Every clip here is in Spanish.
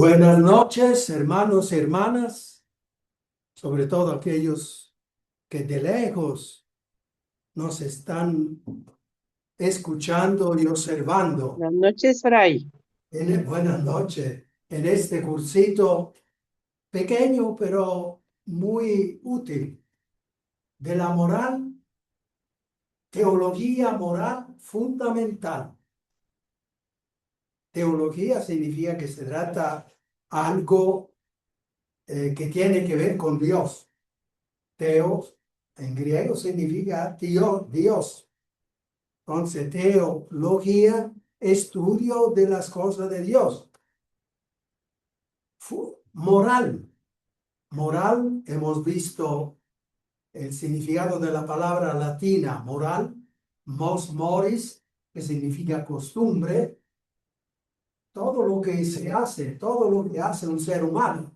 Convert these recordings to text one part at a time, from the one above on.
Buenas noches, hermanos y hermanas, sobre todo aquellos que de lejos nos están escuchando y observando. Buenas noches, Fray. Buenas noches en este cursito pequeño pero muy útil de la moral, teología moral fundamental. Teología significa que se trata algo que tiene que ver con Dios. Teos en griego significa Dios. Entonces, teología, estudio de las cosas de Dios. Moral. Moral, hemos visto el significado de la palabra latina moral, mos moris, que significa costumbre, todo lo que se hace, todo lo que hace un ser humano.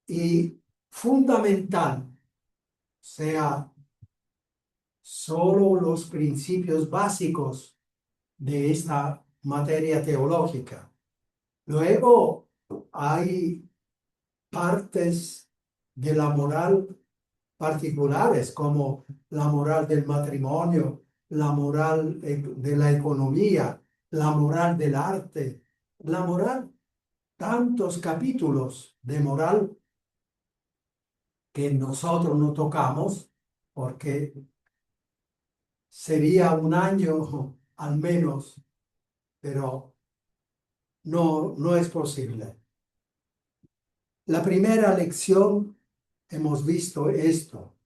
Y fundamental, sea solo los principios básicos de esta materia teológica. Luego hay partes de la moral particulares, como la moral del matrimonio, la moral de la economía, la moral del arte, la moral, tantos capítulos de moral que nosotros no tocamos porque sería un año al menos, pero no es posible. La primera lección hemos visto esto.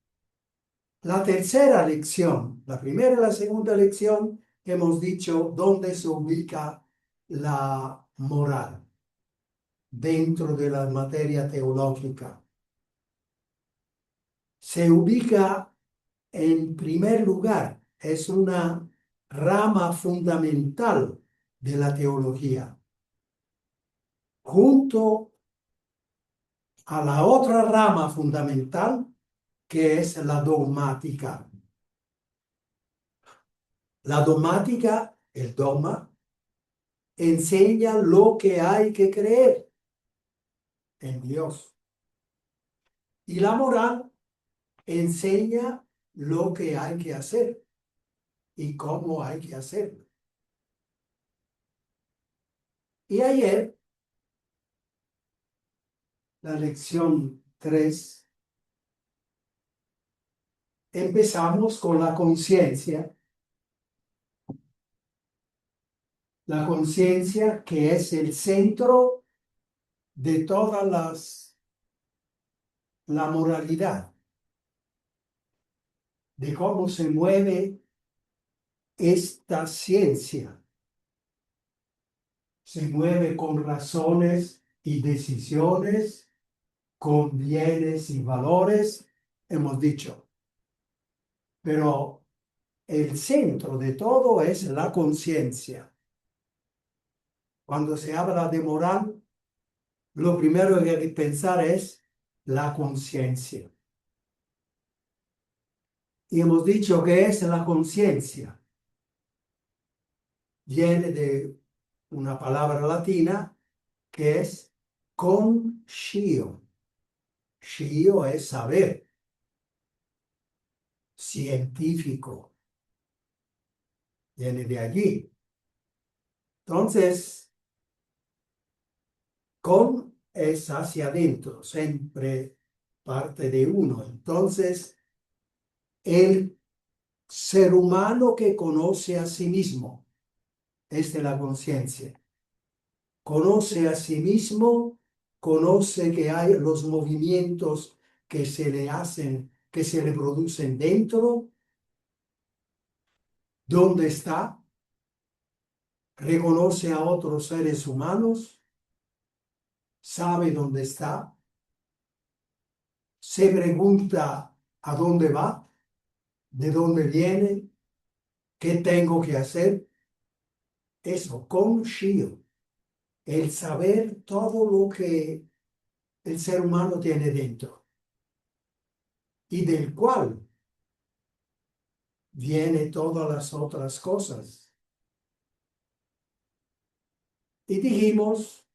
La tercera lección, la primera y la segunda lección, hemos dicho dónde se ubica la moral dentro de la materia teológica. Se ubica en primer lugar, es una rama fundamental de la teología, junto a la otra rama fundamental que es la dogmática. La dogmática, el dogma, enseña lo que hay que creer en Dios. Y la moral enseña lo que hay que hacer y cómo hay que hacerlo. Y ayer, la lección 3, empezamos con la conciencia que es el centro de la moralidad, de cómo se mueve esta ciencia. Se mueve con razones y decisiones, con bienes y valores, hemos dicho. Pero el centro de todo es la conciencia. Cuando se habla de moral, lo primero que hay que pensar es la conciencia. Y hemos dicho que es la conciencia. Viene de una palabra latina que es conscio. Scio es saber, científico, viene de allí. Entonces, con es hacia adentro, siempre parte de uno. Entonces, el ser humano que conoce a sí mismo, es de la conciencia. Conoce a sí mismo, conoce que hay los movimientos que se le hacen, que se le producen dentro, dónde está, reconoce a otros seres humanos, sabe dónde está, se pregunta a dónde va, de dónde viene, qué tengo que hacer. Eso, conscio, el saber todo lo que el ser humano tiene dentro y del cual viene todas las otras cosas. Y dijimos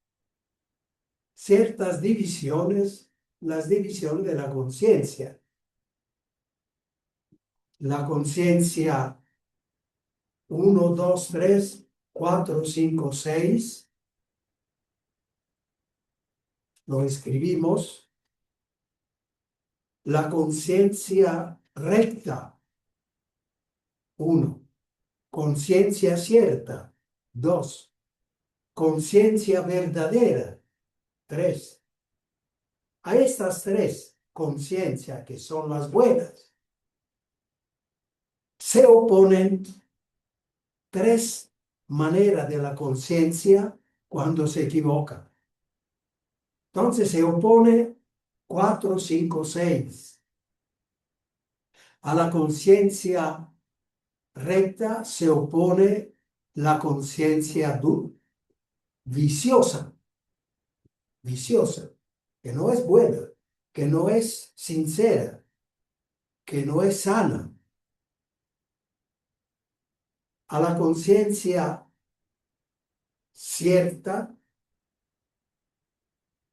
ciertas divisiones, las divisiones de la conciencia. La conciencia 1, 2, 3, 4, 5, 6. Lo escribimos. La conciencia recta, 1. Conciencia cierta, 2. Conciencia verdadera, 3. A estas 3 conciencias, que son las buenas, se oponen 3 maneras de la conciencia cuando se equivoca. Entonces se opone 4, 5, 6. A la conciencia recta se opone la conciencia viciosa, que no es buena, que no es sincera, que no es sana. A la conciencia cierta,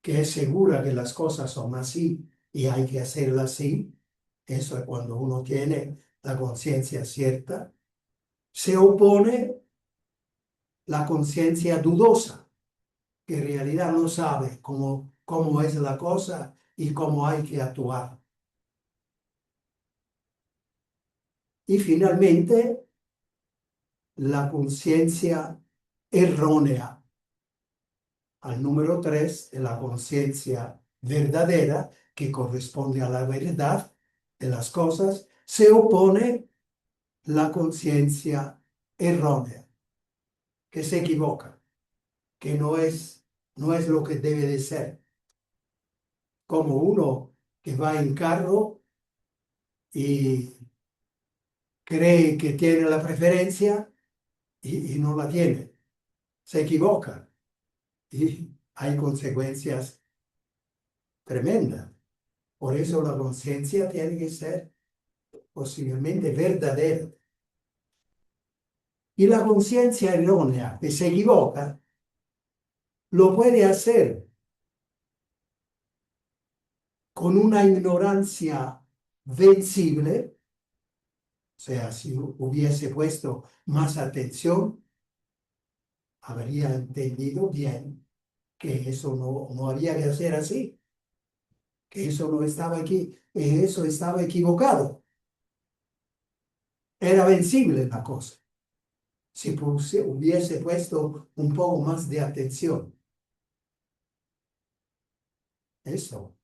que es segura que las cosas son así y hay que hacerlas así. Eso es cuando uno tiene la conciencia cierta. Se opone la conciencia dudosa, que en realidad no sabe cómo es la cosa y cómo hay que actuar. Y finalmente, la conciencia errónea, al número 3 de la conciencia verdadera, que corresponde a la verdad de las cosas, se opone la conciencia errónea, que se equivoca, que no es lo que debe de ser. Como uno que va en carro y cree que tiene la preferencia y no la tiene. Se equivoca y hay consecuencias tremendas. Por eso la conciencia tiene que ser posiblemente verdadera. Y la conciencia errónea que se equivoca lo puede hacer con una ignorancia vencible. O sea, si hubiese puesto más atención, habría entendido bien que eso no había que hacer así, que eso no estaba aquí, que eso estaba equivocado. Era vencible la cosa, si hubiese puesto un poco más de atención. Eso,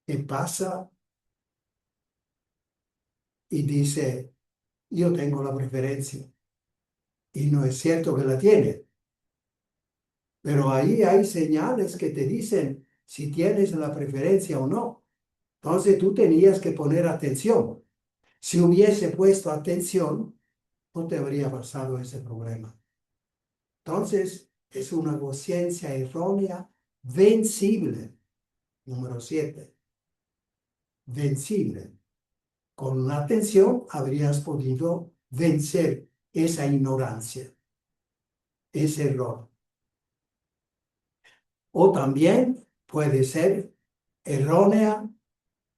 que pasa y dice, yo tengo la preferencia, y no es cierto que la tiene. Pero ahí hay señales que te dicen si tienes la preferencia o no. Entonces tú tenías que poner atención. Si hubiese puesto atención, no te habría pasado ese problema. Entonces es una conciencia errónea vencible. Número 7. Vencible. Con la atención habrías podido vencer esa ignorancia, ese error. O también puede ser errónea,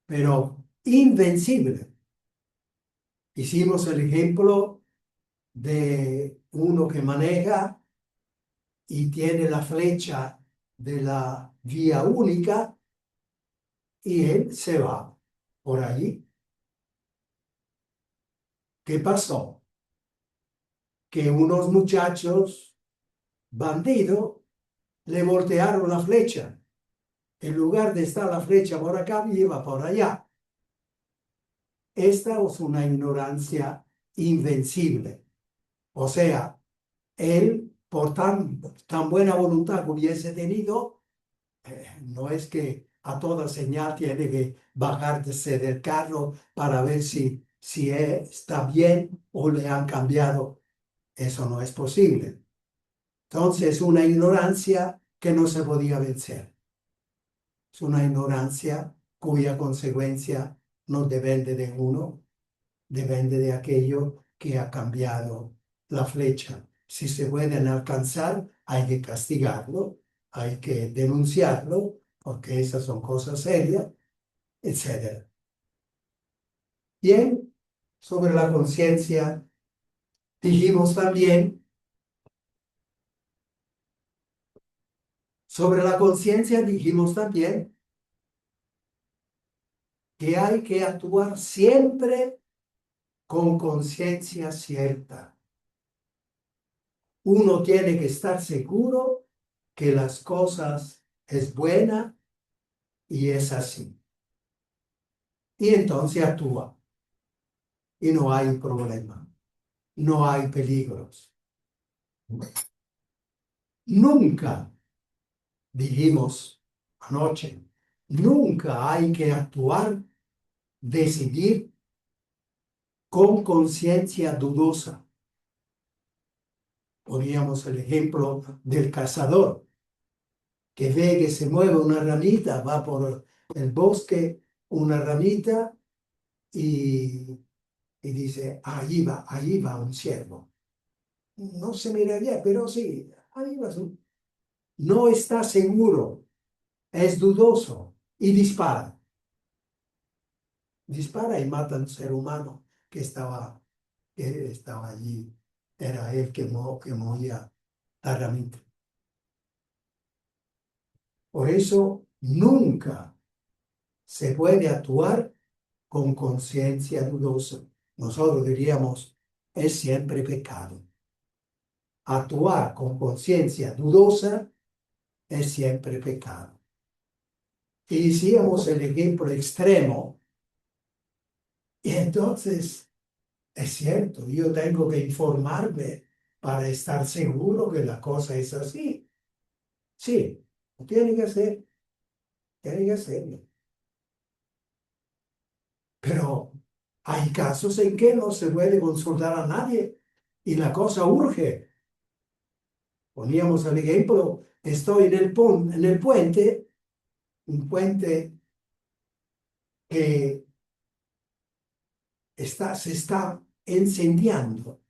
pero invencible. Hicimos el ejemplo de uno que maneja y tiene la flecha de la vía única y él se va por allí. ¿Qué pasó? Que unos muchachos bandidos le voltearon la flecha. En lugar de estar la flecha por acá, iba por allá. Esta es una ignorancia invencible. O sea, él, por tan buena voluntad que hubiese tenido, no es que a toda señal tiene que bajarse del carro para ver si está bien o le han cambiado. Eso no es posible. Entonces, es una ignorancia que no se podía vencer. Es una ignorancia cuya consecuencia no depende de uno, depende de aquello que ha cambiado la flecha. Si se pueden alcanzar hay que castigarlo, hay que denunciarlo, porque esas son cosas serias, etc. Bien, sobre la conciencia, dijimos también, sobre la conciencia dijimos también que hay que actuar siempre con conciencia cierta. Uno tiene que estar seguro que las cosas es buena y es así. Y entonces actúa y no hay problema, no hay peligros. Nunca, dijimos anoche, nunca hay que actuar, decidir con conciencia dudosa. Poníamos el ejemplo del cazador, que ve que se mueve una ranita, va por el bosque, una ranita, y dice, allí va un ciervo. No se mira bien, pero sí, ahí va. No está seguro, es dudoso y dispara. Dispara y mata a un ser humano que estaba allí. Era él que movía la ramita. Por eso nunca se puede actuar con conciencia dudosa. Nosotros diríamos, es siempre pecado. Actuar con conciencia dudosa es siempre pecado. Y hicimos el ejemplo extremo, y entonces es cierto, yo tengo que informarme para estar seguro que la cosa es así. Sí, tiene que hacerlo. Pero hay casos en que no se puede consultar a nadie y la cosa urge. Poníamos el ejemplo, estoy en el puente, un puente que se está incendiando,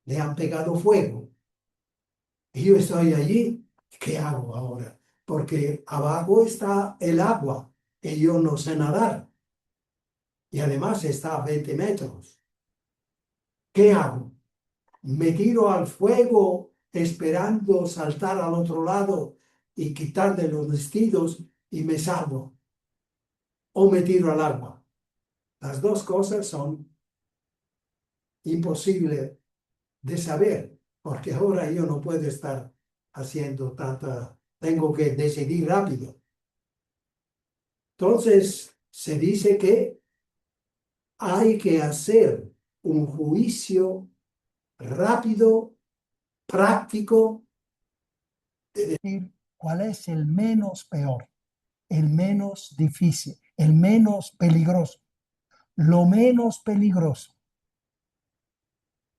le han pegado fuego. Y yo estoy allí, ¿qué hago ahora? Porque abajo está el agua y yo no sé nadar. Y además está a 20 metros. ¿Qué hago? ¿Me tiro al fuego esperando saltar al otro lado y quitarle los vestidos y me salvo? ¿O me tiro al agua? Las dos cosas son imposibles de saber, porque ahora yo no puedo estar haciendo tengo que decidir rápido. Entonces, se dice que hay que hacer un juicio rápido, práctico, de decir cuál es el menos peor, el menos difícil, el menos peligroso, lo menos peligroso.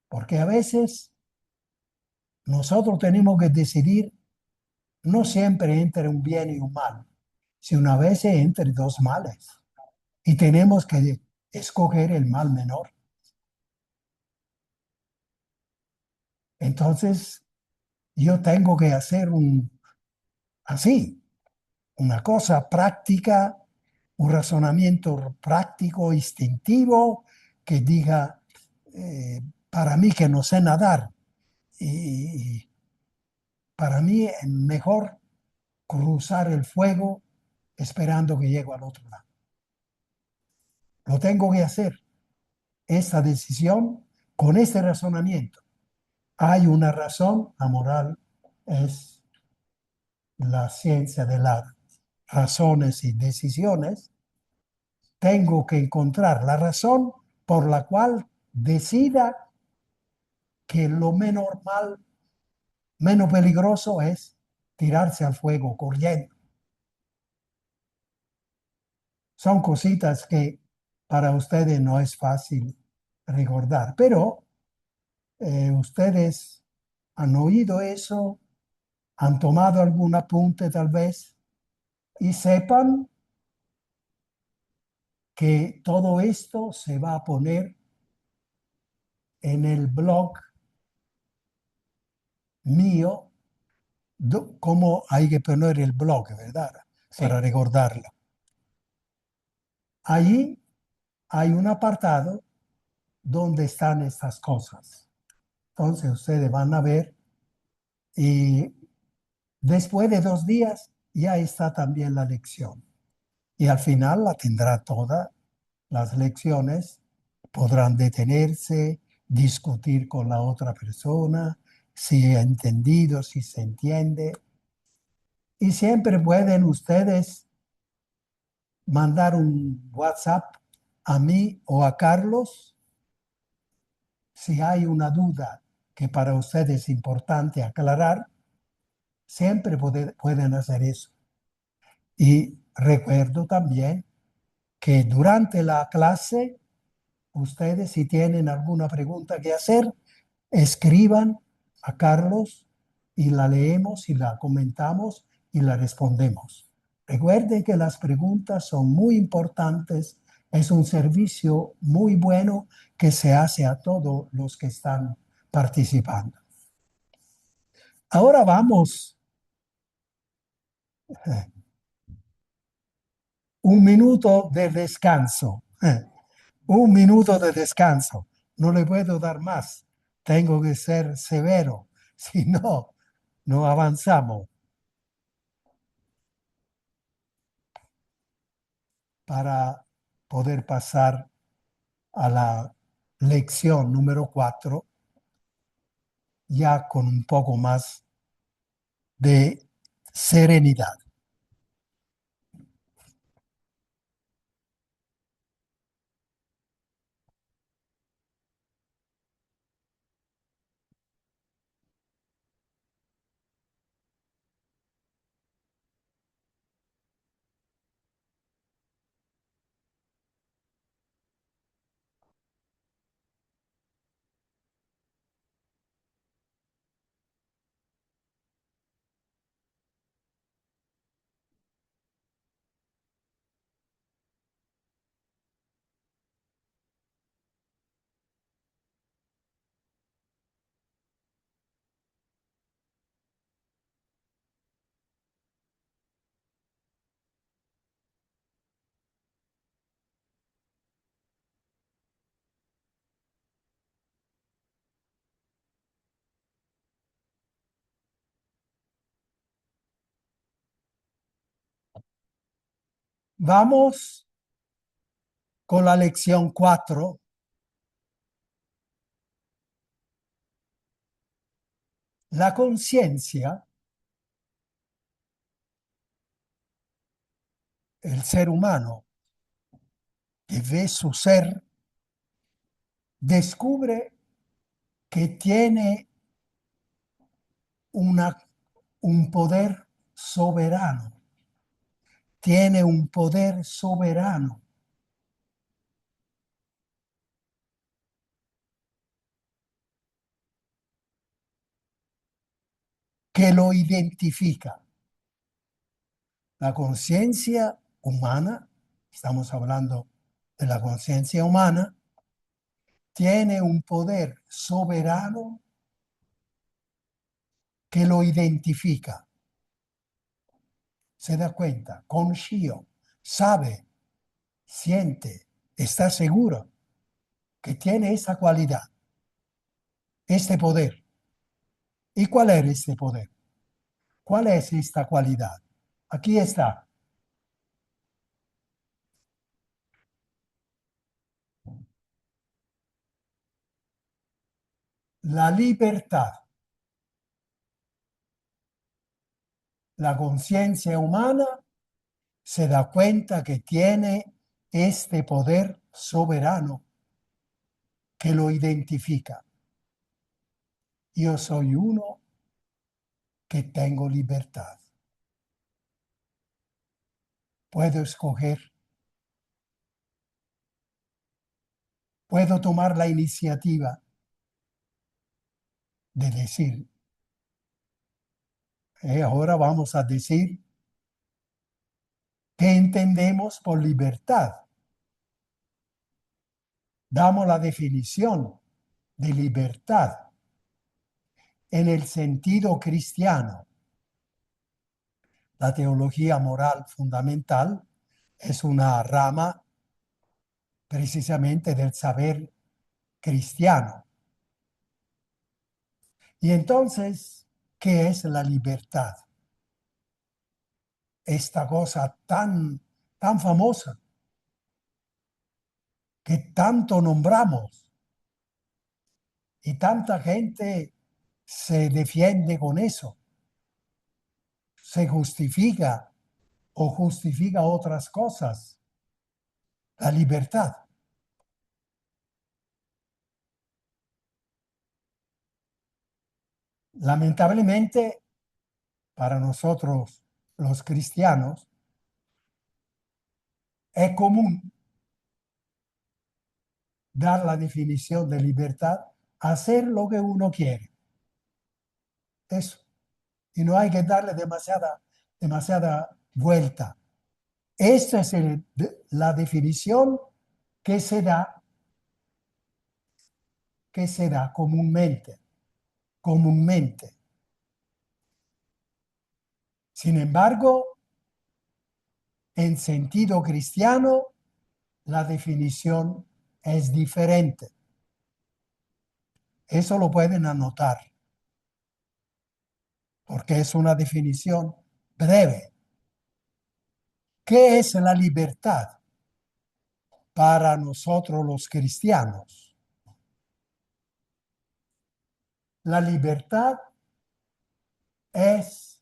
Porque a veces nosotros tenemos que decidir no siempre entre un bien y un mal, sino a veces entre dos males. Y tenemos que escoger el mal menor. Entonces, yo tengo que hacer así, una cosa práctica, un razonamiento práctico, instintivo, que diga, para mí que no sé nadar, y para mí es mejor cruzar el fuego esperando que llegue al otro lado. Lo tengo que hacer, esta decisión, con este razonamiento. Hay una razón, la moral es la ciencia de las razones y decisiones. Tengo que encontrar la razón por la cual decida que lo menos mal, menos peligroso es tirarse al fuego corriendo. Son cositas que para ustedes no es fácil recordar, pero ustedes han oído eso, han tomado algún apunte tal vez y sepan que todo esto se va a poner en el blog mío cómo hay que poner el blog, ¿verdad? Sí, Para recordarlo. Allí hay un apartado donde están estas cosas. Entonces ustedes van a ver y después de 2 días ya está también la lección. Y al final la tendrá todas las lecciones, podrán detenerse, discutir con la otra persona, si ha entendido, si se entiende. Y siempre pueden ustedes mandar un WhatsApp a mí o a Carlos si hay una duda que para ustedes es importante aclarar. Siempre pueden hacer eso. Y recuerdo también que durante la clase, ustedes si tienen alguna pregunta que hacer, escriban a Carlos y la leemos y la comentamos y la respondemos. Recuerden que las preguntas son muy importantes. Es un servicio muy bueno que se hace a todos los que están participando. Ahora vamos, 1 minuto de descanso. 1 minuto de descanso. No le puedo dar más. Tengo que ser severo. Si no, no avanzamos. Para poder pasar a la lección número 4, ya con un poco más de serenidad. Vamos con la lección 4. La conciencia, el ser humano que ve su ser, descubre que tiene una, un poder soberano. Tiene un poder soberano que lo identifica. La conciencia humana, estamos hablando de la conciencia humana, tiene un poder soberano que lo identifica. Se da cuenta, conscio, sabe, siente, está seguro que tiene esa cualidad, este poder. ¿Y cuál es este poder? ¿Cuál es esta cualidad? Aquí está. La libertad. La conciencia humana se da cuenta que tiene este poder soberano que lo identifica. Yo soy uno que tengo libertad. Puedo escoger, puedo tomar la iniciativa de decir, ahora vamos a decir qué entendemos por libertad. Damos la definición de libertad en el sentido cristiano. La teología moral fundamental es una rama precisamente del saber cristiano. Y entonces, ¿qué es la libertad? Esta cosa tan famosa que tanto nombramos y tanta gente se defiende con eso, se justifica o justifica otras cosas. La libertad. Lamentablemente, para nosotros los cristianos, es común dar la definición de libertad, hacer lo que uno quiere. Eso. Y no hay que darle demasiada vuelta. Esta es la definición que se da comúnmente. Sin embargo, en sentido cristiano, la definición es diferente. Eso lo pueden anotar, porque es una definición breve. ¿Qué es la libertad para nosotros los cristianos? La libertad es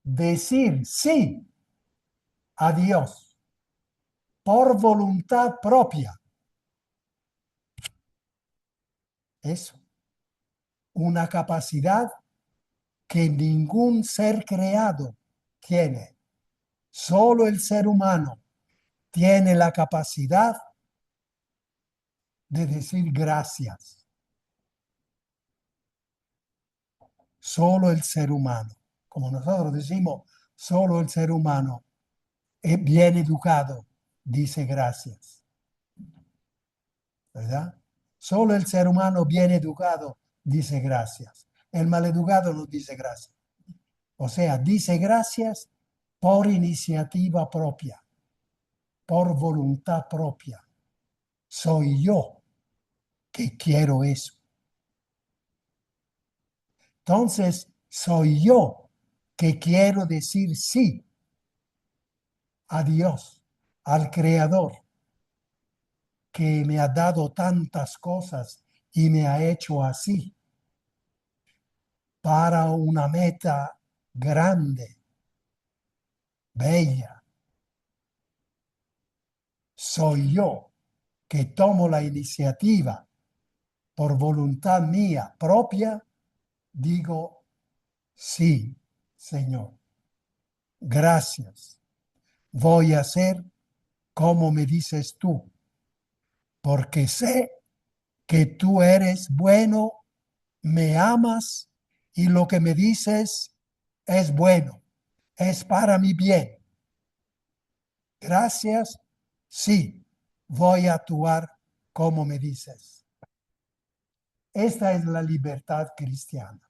decir sí a Dios por voluntad propia. Eso, una capacidad que ningún ser creado tiene. Solo el ser humano tiene la capacidad de decir gracias. Solo el ser humano. Como nosotros decimos, solo el ser humano es bien educado, dice gracias. ¿Verdad? Solo el ser humano bien educado dice gracias. El maleducado no dice gracias. O sea, dice gracias por iniciativa propia, por voluntad propia. Soy yo que quiero eso. Entonces, soy yo que quiero decir sí a Dios, al Creador, que me ha dado tantas cosas y me ha hecho así, para una meta grande, bella. Soy yo que tomo la iniciativa por voluntad mía propia, digo, sí, Señor, gracias. Voy a hacer como me dices tú, porque sé que tú eres bueno, me amas y lo que me dices es bueno, es para mi bien. Gracias, sí, voy a actuar como me dices. Esta es la libertad cristiana.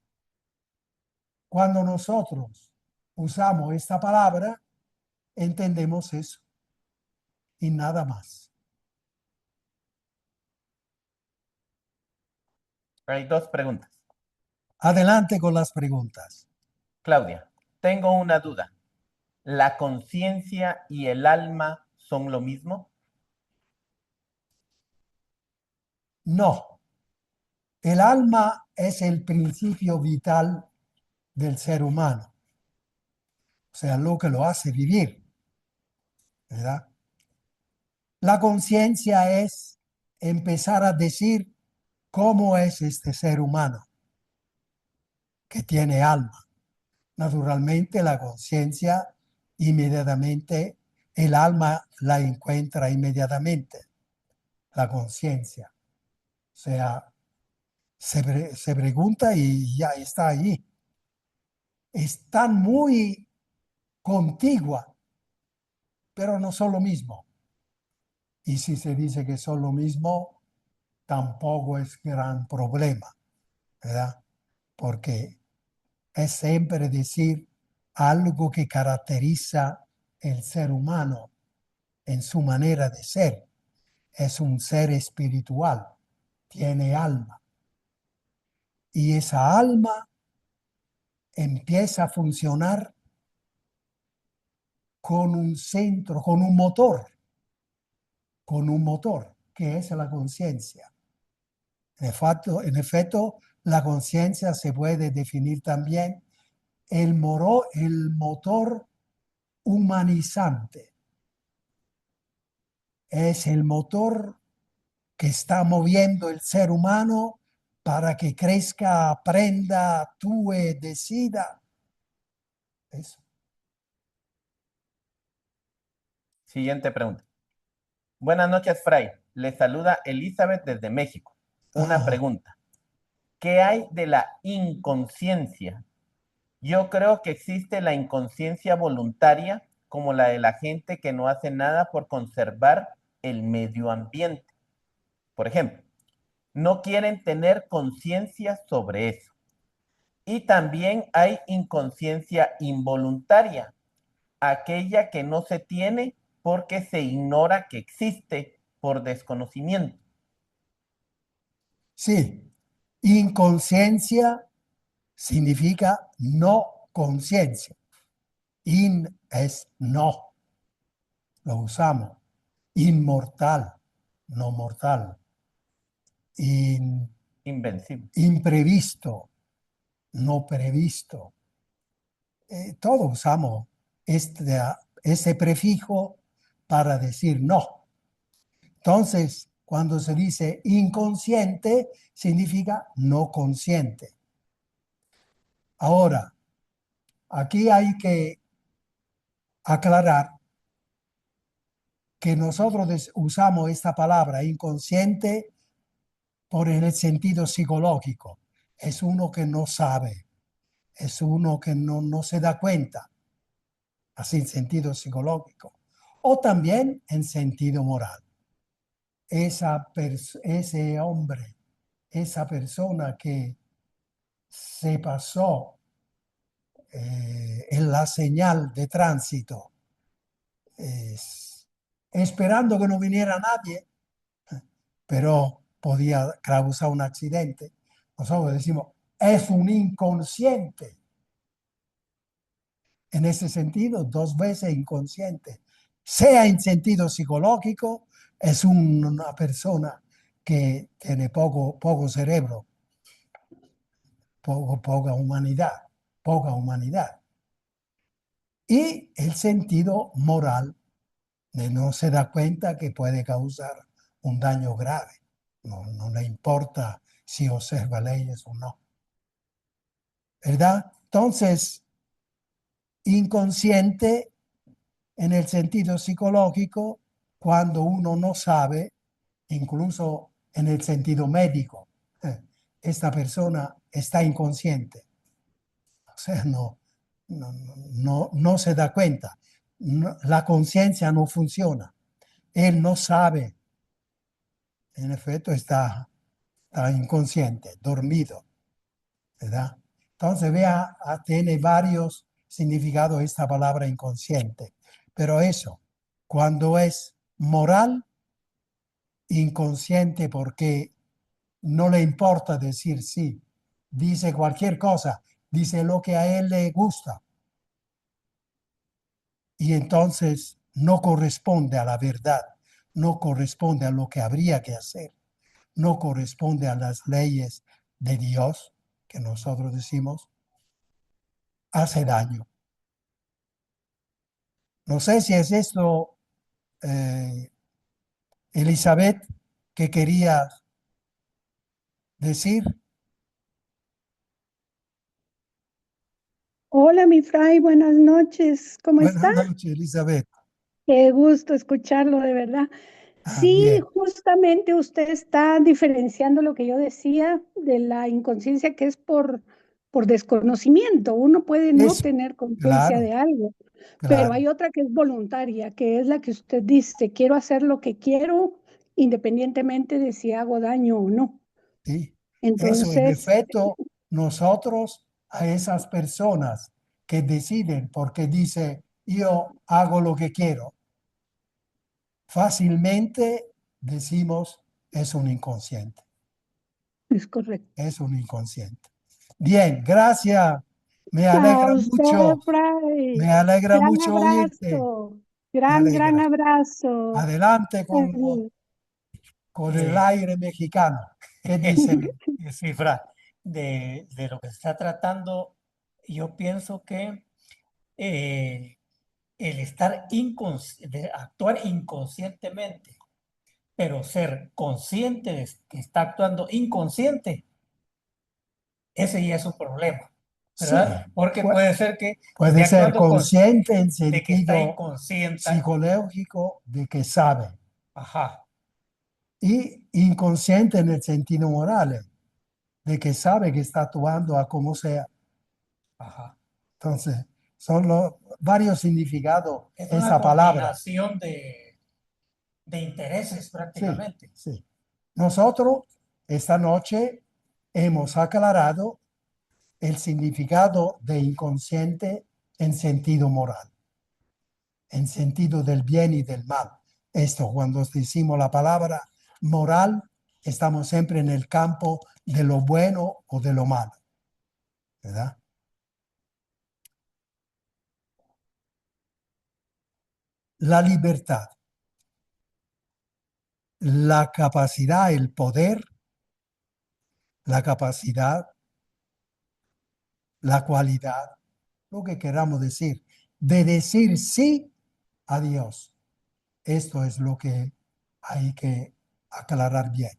Cuando nosotros usamos esta palabra, entendemos eso y nada más. Hay dos preguntas. Adelante con las preguntas. Claudia, tengo una duda. ¿La conciencia y el alma son lo mismo? No, el alma es el principio vital del ser humano, o sea, lo que lo hace vivir, ¿verdad? La conciencia es empezar a decir cómo es este ser humano que tiene alma. Naturalmente, la conciencia inmediatamente, el alma la encuentra inmediatamente, la conciencia. O sea, se pregunta y ya está allí. Están muy contigua, pero no son lo mismo. Y si se dice que son lo mismo, tampoco es gran problema, ¿verdad? Porque es siempre decir algo que caracteriza el ser humano en su manera de ser. Es un ser espiritual, tiene alma. Y esa alma empieza a funcionar con un centro, con un motor, que es la conciencia. En efecto, la conciencia se puede definir también el motor humanizante. Es el motor que está moviendo el ser humano para que crezca, aprenda, actúe, decida. Eso. Siguiente pregunta. Buenas noches, Fray. Le saluda Elizabeth desde México. Una Ah, pregunta. ¿Qué hay de la inconsciencia? Yo creo que existe la inconsciencia voluntaria, como la de la gente que no hace nada por conservar el medio ambiente. Por ejemplo, no quieren tener conciencia sobre eso. Y también hay inconsciencia involuntaria, aquella que no se tiene porque se ignora que existe por desconocimiento. sí, inconsciencia significa no conciencia. In es no, lo usamos. Inmortal, no mortal. In, Invencible. imprevisto, no previsto. Todos usamos este prefijo para decir no. Entonces, cuando se dice inconsciente, significa no consciente. Ahora, aquí hay que aclarar que nosotros usamos esta palabra inconsciente por el sentido psicológico. Es uno que no sabe, es uno que no se da cuenta, así en sentido psicológico, o también en sentido moral. Ese hombre, esa persona que se pasó en la señal de tránsito, esperando que no viniera nadie, pero podía causar un accidente. Nosotros decimos, es un inconsciente. En ese sentido, dos veces inconsciente. Sea en sentido psicológico, es una persona que tiene poco cerebro, poca humanidad, poca humanidad. Y el sentido moral, de no se da cuenta que puede causar un daño grave. No le importa si observa leyes o no. ¿Verdad? Entonces, inconsciente en el sentido psicológico, cuando uno no sabe, incluso en el sentido médico, esta persona está inconsciente. O sea, no se da cuenta. La conciencia no funciona. Él no sabe. En efecto, está inconsciente, dormido, ¿verdad? Entonces, vea, tiene varios significados esta palabra inconsciente. Pero eso, cuando es moral, inconsciente porque no le importa decir sí, dice cualquier cosa, dice lo que a él le gusta. Y entonces no corresponde a la verdad, no corresponde a lo que habría que hacer, no corresponde a las leyes de Dios, que nosotros decimos, hace daño. No sé si es esto, eh, Elizabeth, que quería decir. Hola, mi Fray, buenas noches. ¿Cómo está? Buenas noches, Elizabeth. Qué gusto escucharlo, de verdad. Ah, Sí, bien. justamente usted está diferenciando lo que yo decía de la inconsciencia que es por desconocimiento. Uno puede no Eso, tener conciencia claro, de algo, pero claro, hay otra que es voluntaria, que es la que usted dice, quiero hacer lo que quiero independientemente de si hago daño o no. sí. Eso, en Entonces, efecto, nosotros a esas personas que deciden porque dice, yo hago lo que quiero. Fácilmente decimos, es un inconsciente. Es correcto. Es un inconsciente. Bien, gracias. Me A alegra usted, mucho. Fray. Me alegra Gran mucho oírte. abrazo. Me Gran alegra. abrazo. Adelante Eh, con el Eh, aire mexicano. ¿Qué dicen? Cifra, de lo que se está tratando, yo pienso que el de actuar inconscientemente, pero ser consciente de que está actuando inconsciente, ese ya es un problema, ¿verdad? Sí, Porque pu- puede ser que puede esté ser actuando consciente en de que está sentido inconsciente. psicológico de que sabe Ajá, y inconsciente en el sentido moral de que sabe que está actuando a como sea. ajá. Entonces, son varios significados Es una esa palabra. combinación de intereses Sí, prácticamente. sí. Nosotros esta noche hemos aclarado el significado de inconsciente en sentido moral, en sentido del bien y del mal. Esto, cuando decimos la palabra moral, estamos siempre en el campo de lo bueno o de lo malo, ¿verdad? La libertad, la capacidad, el poder, la capacidad, la cualidad, lo que queramos decir, de decir sí a Dios. Esto es lo que hay que aclarar bien.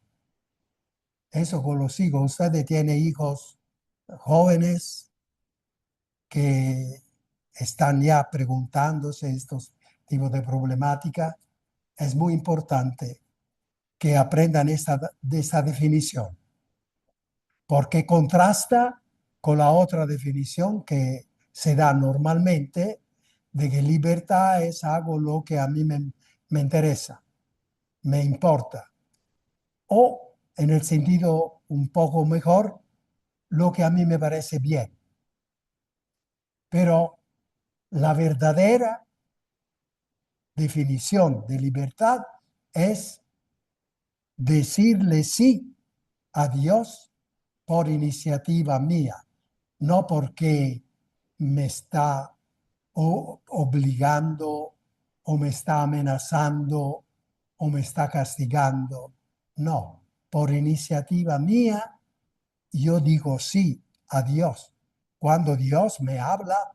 Eso con los hijos. Usted tiene hijos jóvenes que están ya preguntándose estos tipos de problemática. Es muy importante que aprendan de esta definición, porque contrasta con la otra definición que se da normalmente de que libertad es algo lo que a mí me interesa, me importa. O en el sentido un poco mejor, lo que a mí me parece bien. Pero la verdadera definición de libertad es decirle sí a Dios por iniciativa mía, no porque me está obligando o me está amenazando o me está castigando. No, por iniciativa mía yo digo sí a Dios. Cuando Dios me habla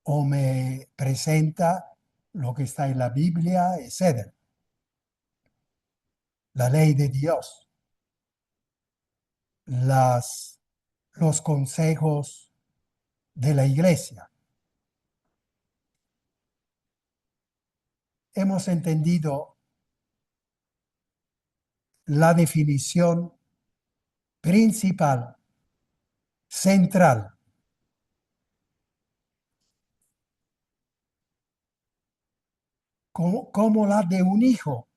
o me presenta lo que está en la Biblia, etc. La ley de Dios, los consejos de la iglesia. Hemos entendido la definición principal, central, como la de un hijo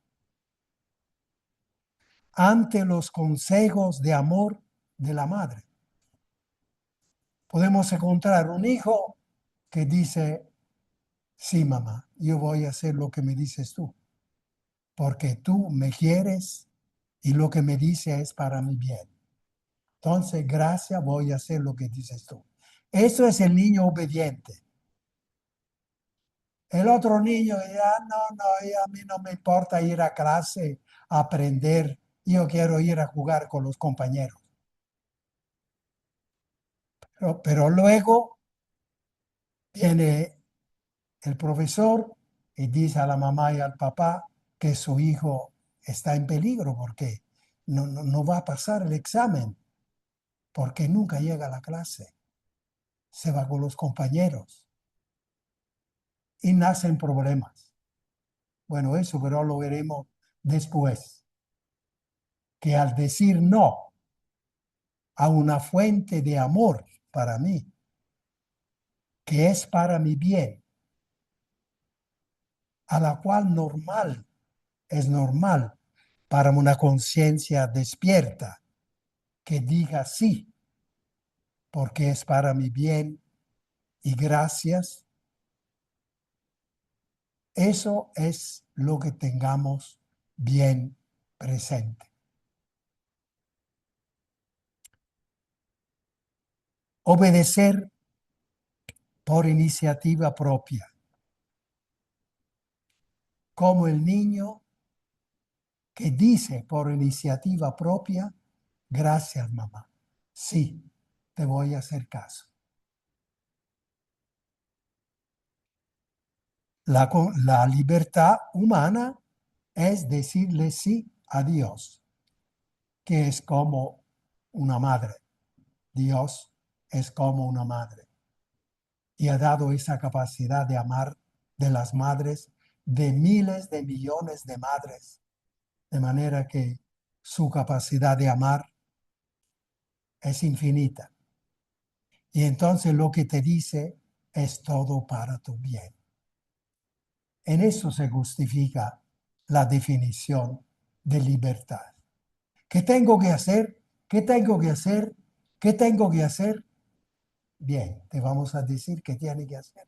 ante los consejos de amor de la madre. Podemos encontrar un hijo que dice, sí, mamá, yo voy a hacer lo que me dices tú, porque tú me quieres y lo que me dices es para mi bien. Entonces, gracias, voy a hacer lo que dices tú. Eso es el niño obediente. El otro niño ya, no, a mí no me importa ir a clase, a aprender, yo quiero ir a jugar con los compañeros. Pero luego viene el profesor y dice a la mamá y al papá que su hijo está en peligro porque no va a pasar el examen, porque nunca llega a la clase, se va con los compañeros y nacen problemas. Bueno, eso pero lo veremos después, que al decir no a una fuente de amor para mí, que es para mi bien, a la cual es normal para una conciencia despierta que diga sí, porque es para mi bien y gracias. Eso es lo que tengamos bien presente. Obedecer por iniciativa propia. Como el niño que dice por iniciativa propia, gracias mamá, sí, te voy a hacer caso. La libertad humana es decirle sí a Dios, que es como una madre. Dios es como una madre. Y ha dado esa capacidad de amar de las madres, de miles de millones de madres, de manera que su capacidad de amar es infinita. Y entonces lo que te dice es todo para tu bien. En eso se justifica la definición de libertad. ¿Qué tengo que hacer? ¿Qué tengo que hacer? ¿Qué tengo que hacer? Bien, te vamos a decir qué tiene que hacer.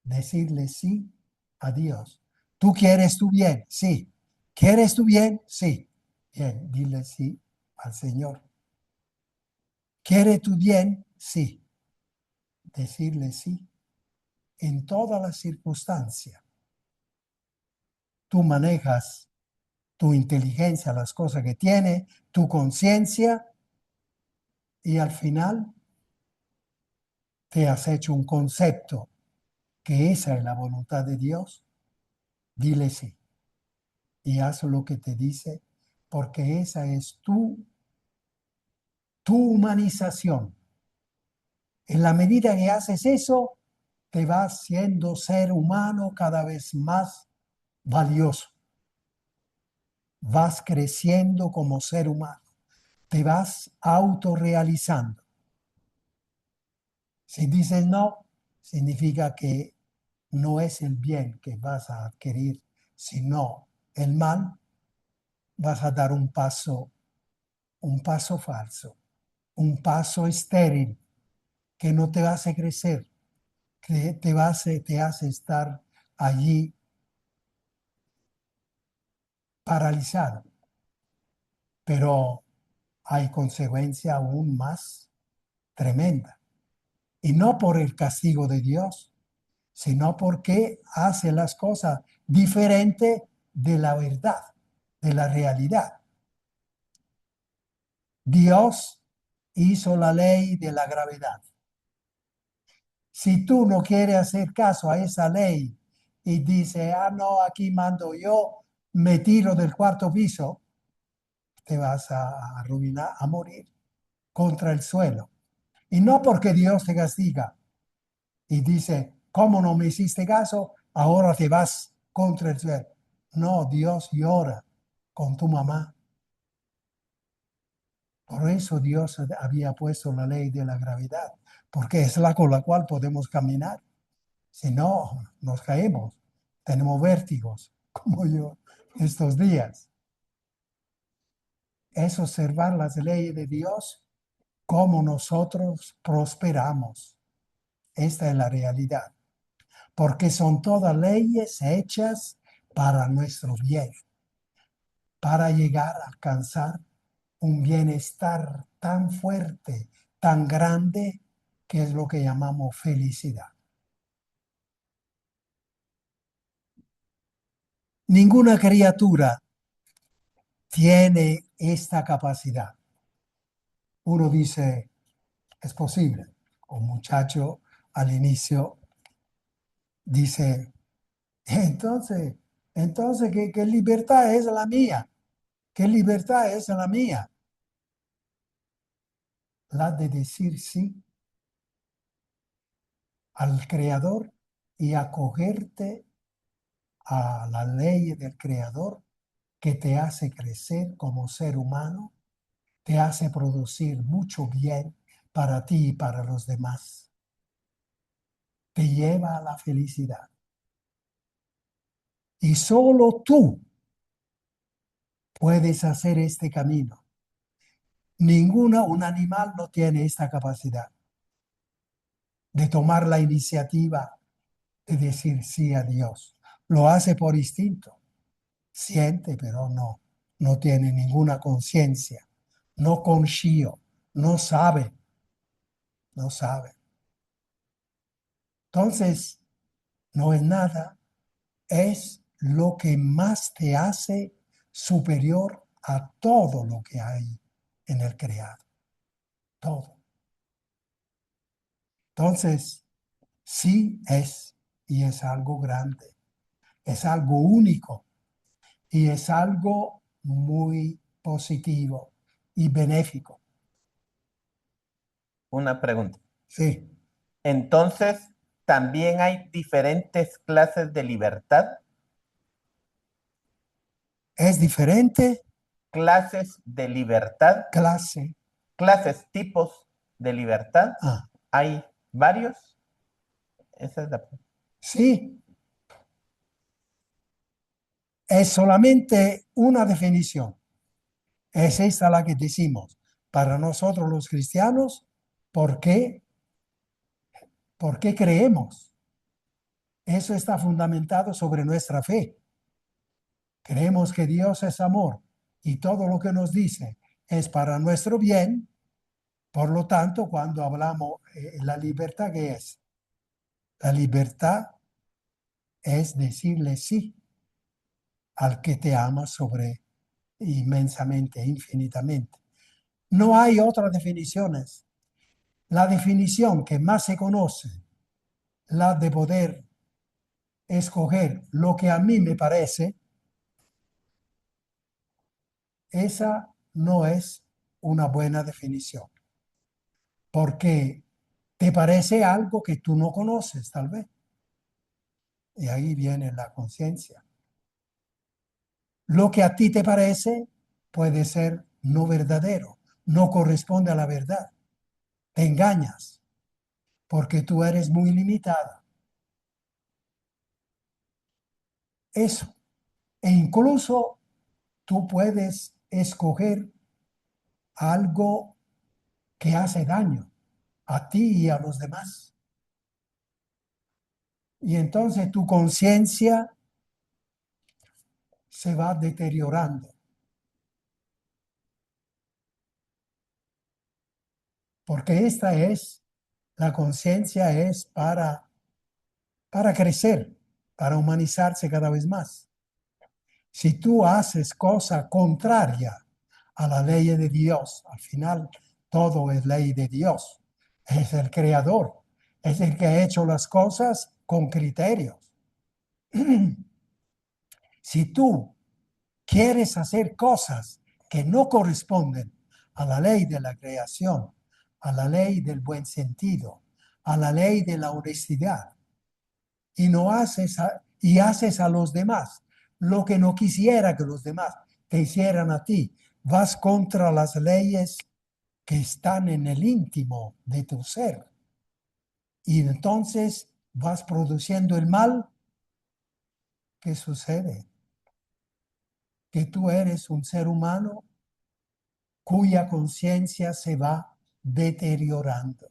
Decirle sí a Dios. ¿Tú quieres tu bien? Sí. ¿Quieres tu bien? Sí. Bien, dile sí al Señor. ¿Quiere tu bien? Sí. Decirle sí en todas las circunstancias. Tú manejas tu inteligencia, las cosas que tiene, tu conciencia, y al final te has hecho un concepto que esa es la voluntad de Dios. Dile sí y haz lo que te dice, porque esa es tu humanización. En la medida que haces eso, te vas siendo ser humano cada vez más valioso. Vas creciendo como ser humano. Te vas autorrealizando. Si dices no, significa que no es el bien que vas a adquirir, sino el mal. Vas a dar un paso falso, un paso estéril que no te hace crecer, que te hace estar allí paralizado. Pero hay consecuencia aún más tremenda. Y no por el castigo de Dios, sino porque hace las cosas diferente de la verdad, de la realidad. Dios hizo la ley de la gravedad. Si tú no quieres hacer caso a esa ley y dices, no, aquí mando yo, me tiro del cuarto piso, te vas a arruinar, a morir contra el suelo. Y no porque Dios te castiga y dice, ¿cómo no me hiciste caso? Ahora te vas contra el suelo. No, Dios llora con tu mamá. Por eso Dios había puesto la ley de la gravedad, porque es la con la cual podemos caminar. Si no, nos caemos, tenemos vértigos, como yo estos días. Es observar las leyes de Dios, cómo nosotros prosperamos. Esta es la realidad, porque son todas leyes hechas para nuestro bien, para llegar a alcanzar un bienestar tan fuerte, tan grande, que es lo que llamamos felicidad. Ninguna criatura tiene esta capacidad. Uno dice, es posible. Un muchacho al inicio dice, entonces ¿qué libertad es la mía? ¿Qué libertad es la mía? La de decir sí al Creador y acogerte a la ley del Creador que te hace crecer como ser humano, te hace producir mucho bien para ti y para los demás. Te lleva a la felicidad. Y solo tú puedes hacer este camino. Un animal no tiene esta capacidad. de tomar la iniciativa de decir sí a Dios. Lo hace por instinto. Siente, pero no tiene ninguna conciencia. No conscio, no sabe. No sabe. Entonces, no es nada, es lo que más te hace superior a todo lo que hay en el creado. Todo. Entonces, sí es, y es algo grande, es algo único y es algo muy positivo y benéfico. Una pregunta. Sí, Entonces, ¿también hay diferentes clases de libertad? es diferente Clases de libertad, clase. tipos de libertad. Ah, ¿Hay varios? Esa es la pregunta. sí, es solamente una definición. Es esta la que decimos. Para nosotros los cristianos, ¿por qué? ¿Por qué creemos? Eso está fundamentado sobre nuestra fe. Creemos que Dios es amor y todo lo que nos dice es para nuestro bien. Por lo tanto, cuando hablamos de la libertad, ¿qué es? La libertad es decirle sí al que te ama sobre inmensamente, infinitamente. No hay otras definiciones. La definición que más se conoce, la de poder escoger lo que a mí me parece, esa no es una buena definición, porque te parece algo que tú no conoces, tal vez. Y ahí viene la conciencia. Lo que a ti te parece puede ser no verdadero, no corresponde a la verdad. Te engañas, porque tú eres muy limitada. Eso. E incluso tú puedes escoger algo que hace daño a ti y a los demás. Y entonces tu conciencia se va deteriorando. Porque la conciencia es para crecer, para humanizarse cada vez más. Si tú haces cosa contraria a la ley de Dios, al final todo es ley de Dios. Es el creador, es el que ha hecho las cosas con criterios. Si tú quieres hacer cosas que no corresponden a la ley de la creación, a la ley del buen sentido, a la ley de la honestidad, y no haces a los demás lo que no quisiera que los demás te hicieran a ti, vas contra las leyes que están en el íntimo de tu ser. Y entonces vas produciendo el mal. ¿Qué sucede? Que tú eres un ser humano cuya conciencia se va deteriorando.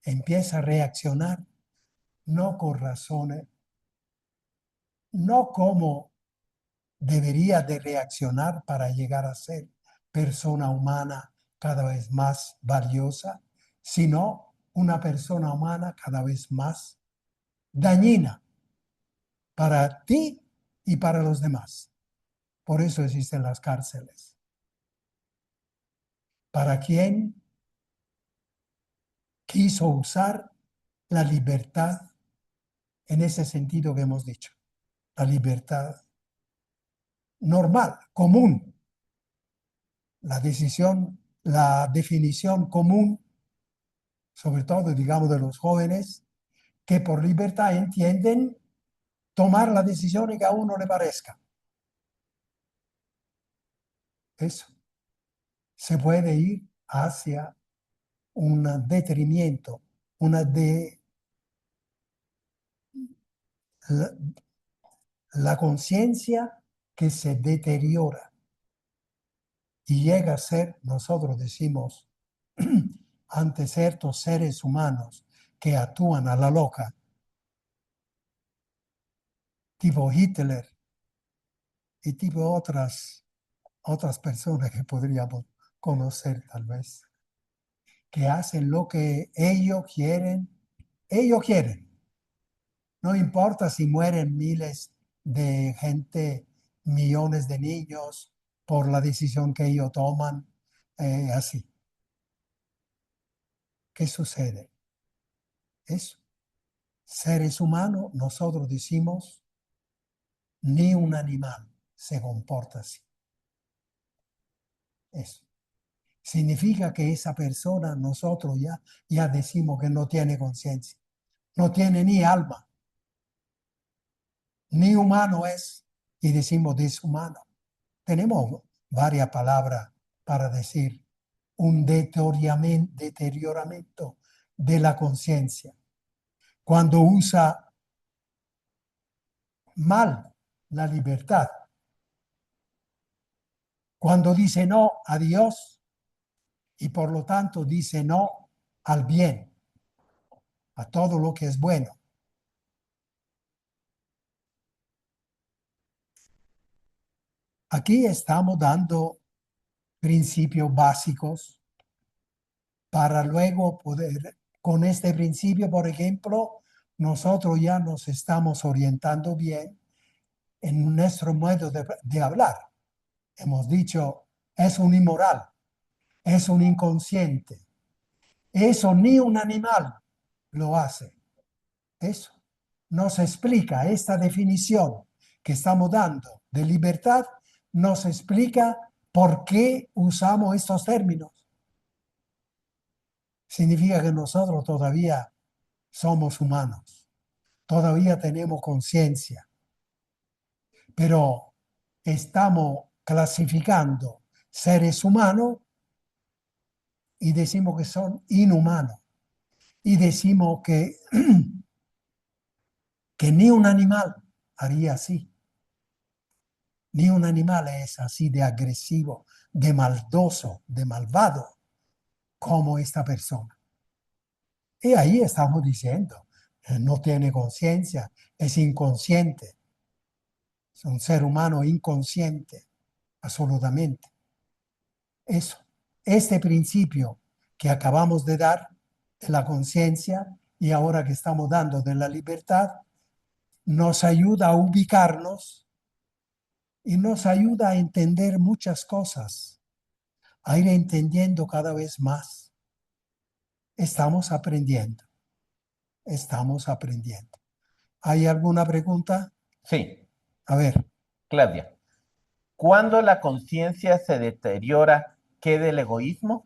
Empieza a reaccionar no con razones, no como debería de reaccionar para llegar a ser persona humana cada vez más valiosa, sino una persona humana cada vez más dañina para ti y para los demás. Por eso existen las cárceles. Para quien quiso usar la libertad en ese sentido que hemos dicho, la libertad normal, común, la definición común, sobre todo, digamos, de los jóvenes, que por libertad entienden tomar la decisión que a uno le parezca. Eso se puede ir hacia un detrimento, la conciencia que se deteriora y llega a ser, nosotros decimos, ante ciertos seres humanos que actúan a la loca, tipo Hitler y tipo otras personas que podríamos conocer tal vez, que hacen lo que ellos quieren. Ellos quieren. No importa si mueren miles de gente, millones de niños por la decisión que ellos toman, así. ¿Qué sucede? Eso. Seres humanos, nosotros decimos, ni un animal se comporta así. Eso. Significa que esa persona, nosotros ya decimos que no tiene conciencia, no tiene ni alma, ni humano es, y decimos deshumano. Tenemos varias palabras para decir un deterioramiento de la conciencia. Cuando usa mal la libertad, cuando dice no a Dios y por lo tanto dice no al bien, a todo lo que es bueno. Aquí estamos dando principios básicos para luego poder, con este principio, por ejemplo, nosotros ya nos estamos orientando bien en nuestro modo de hablar. Hemos dicho, es un inmoral, es un inconsciente. Eso ni un animal lo hace. Eso nos explica esta definición que estamos dando de libertad, nos explica por qué usamos estos términos. Significa que nosotros todavía somos humanos, todavía tenemos conciencia, pero estamos clasificando seres humanos y decimos que son inhumanos y decimos que, que ni un animal haría así. Ni un animal es así de agresivo, de maldoso, de malvado como esta persona. Y ahí estamos diciendo, no tiene conciencia, es inconsciente. Es un ser humano inconsciente, absolutamente. Eso, este principio que acabamos de dar de la conciencia y ahora que estamos dando de la libertad, nos ayuda a ubicarnos y nos ayuda a entender muchas cosas, a ir entendiendo cada vez más. Estamos aprendiendo, estamos aprendiendo. ¿Hay alguna pregunta? Sí, A ver. Claudia. ¿Cuándo la conciencia se deteriora, queda el egoísmo?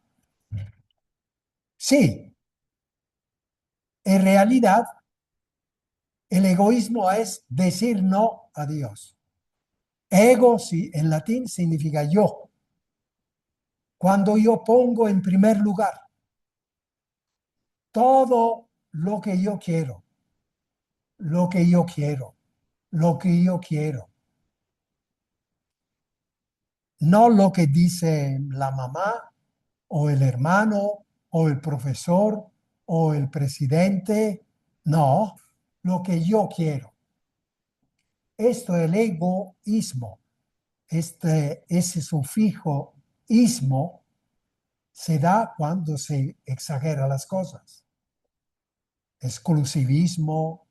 Sí, en realidad el egoísmo es decir no a Dios. Ego en latín significa yo. Cuando yo pongo en primer lugar todo lo que yo quiero, lo que yo quiero, lo que yo quiero. No lo que dice la mamá o el hermano o el profesor o el presidente. No, lo que yo quiero. Esto es el egoísmo. Ese sufijo ismo se da cuando se exagera las cosas. Exclusivismo.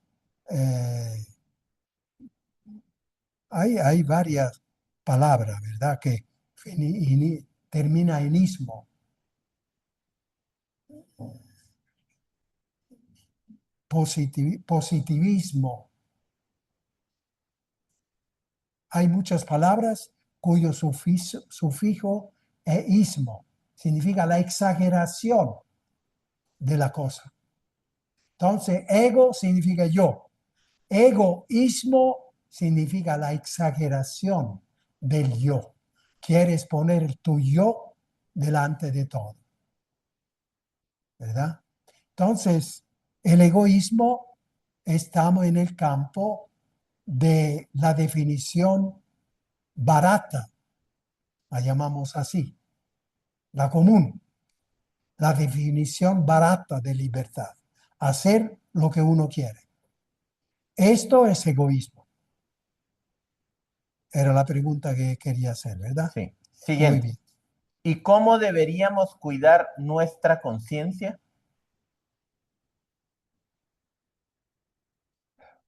Hay varias palabras, ¿verdad? Que termina en ismo. Positivismo. Hay muchas palabras cuyo sufijo es ismo. Significa la exageración de la cosa. Entonces, ego significa yo. Egoísmo significa la exageración del yo. Quieres poner tu yo delante de todo. ¿Verdad? Entonces, el egoísmo, estamos en el campo de la definición barata, la llamamos así, la común. la definición barata de libertad. Hacer lo que uno quiere. Esto es egoísmo. Era la pregunta que quería hacer, ¿verdad? Sí. Muy Siguiente. bien. ¿Y cómo deberíamos cuidar nuestra conciencia?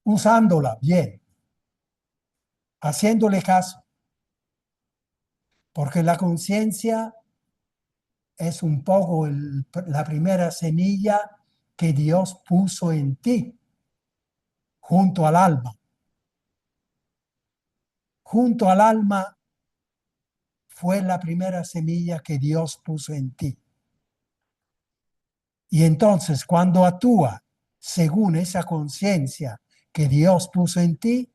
Usándola bien, haciéndole caso, porque la conciencia es un poco la primera semilla que Dios puso en ti, junto al alma. Junto al alma fue la primera semilla que Dios puso en ti. Y entonces, cuando actúa según esa conciencia que Dios puso en ti,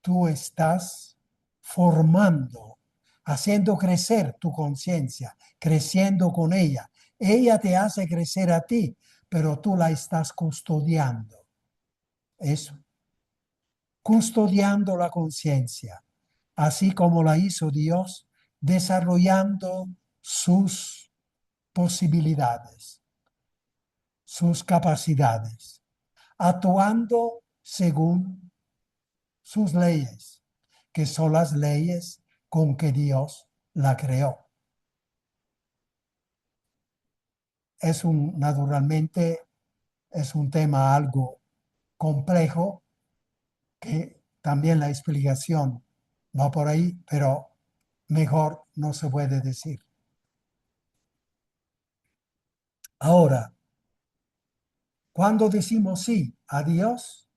tú estás formando, haciendo crecer tu conciencia, creciendo con ella. Ella te hace crecer a ti, pero tú la estás custodiando. Eso. Custodiando la conciencia, así como la hizo Dios, desarrollando sus posibilidades, sus capacidades, actuando según sus leyes, que son las leyes con que Dios la creó. Naturalmente, es un tema algo complejo, que también la explicación va por ahí, pero mejor no se puede decir. Ahora, cuando decimos sí a Dios,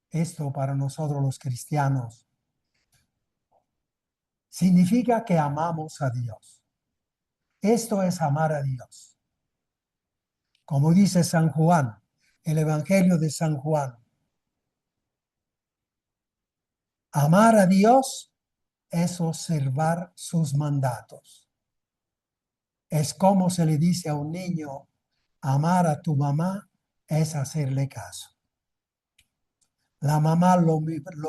esto para nosotros los cristianos significa que amamos a Dios. Esto es amar a Dios. Como dice San Juan, el Evangelio de San Juan, amar a Dios es observar sus mandatos. Es como se le dice a un niño, amar a tu mamá es hacerle caso. La mamá lo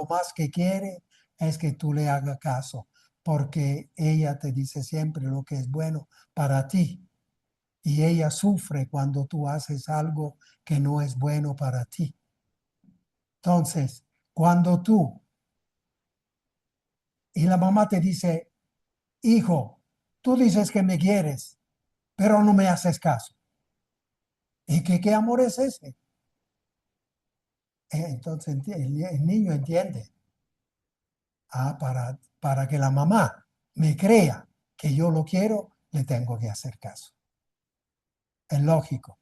más que quiere es que tú le hagas caso, porque ella te dice siempre lo que es bueno para ti. Y ella sufre cuando tú haces algo que no es bueno para ti. Entonces, cuando y la mamá te dice, hijo, tú dices que me quieres, pero no me haces caso. ¿Y qué amor es ese? Entonces el niño entiende. Para que la mamá me crea que yo lo quiero, le tengo que hacer caso. Es lógico.